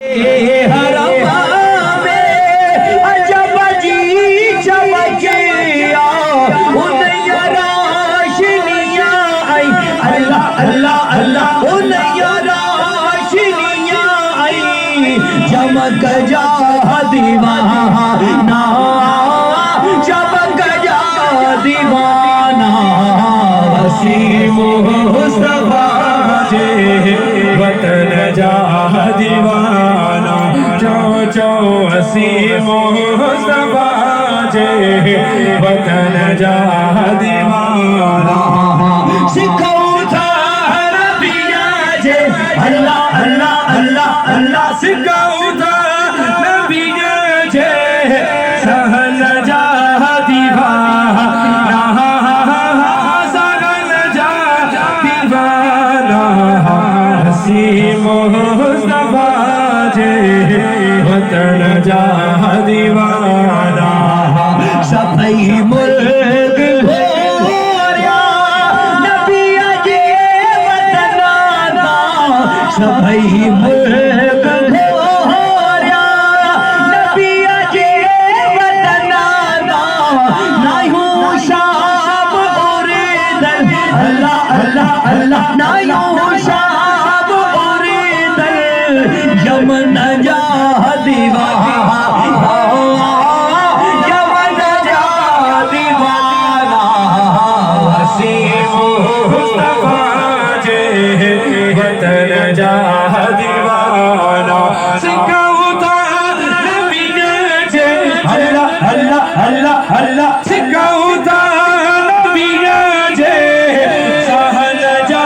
حرم میں عجب جی چمکیا انیا راشنیاں آئی اللہ اللہ اللہ انیا راشنیاں آئی چمک جا دیوانہ چمک جا دیوانہ وسیم مصطفیٰ جے وطن جا دیوانہ چو چو وسیم مصطفیٰ جے وطن جا دیوانہ سکھو تھا نبیہ جے اللہ اللہ اللہ اللہ سکھو تھا نبیہ جے سہل جا دیوانہ وسیم مصطفیٰ جے وطن جا دیوانہ صفائی ملک گھوریا نبی جے وطن آنا صفائی ملک گھوریا نبی جے وطن آنا نائیوں شام اور دل اللہ اللہ اللہ نائیوں شام یمن جا دیوانہ یمن جا دیوانہ وسیم مصطفیٰ جے وطن جا دیوانہ سکھو تھا نبی جے اللہ اللہ اللہ اللہ سکھو تھا نبی جے سہل جا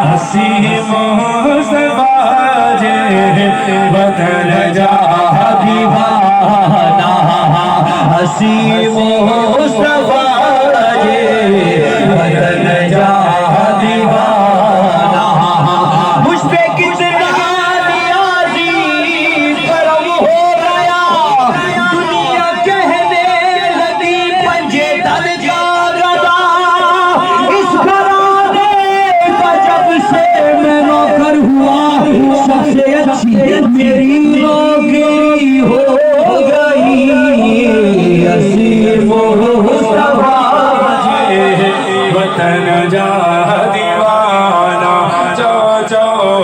وسیم مصطفیٰ جے وطن جا دیوانہ وسیم مصطفیٰ جے وطن جا دیوانہ مجھ پہ کتنا نیازی کرم ہو گیا دنیا کہنے لگی پنجے دل جا رہا اس گھرانے کا جب سے میں نوکر ہوا سب سے اچھی میری نوکری ہو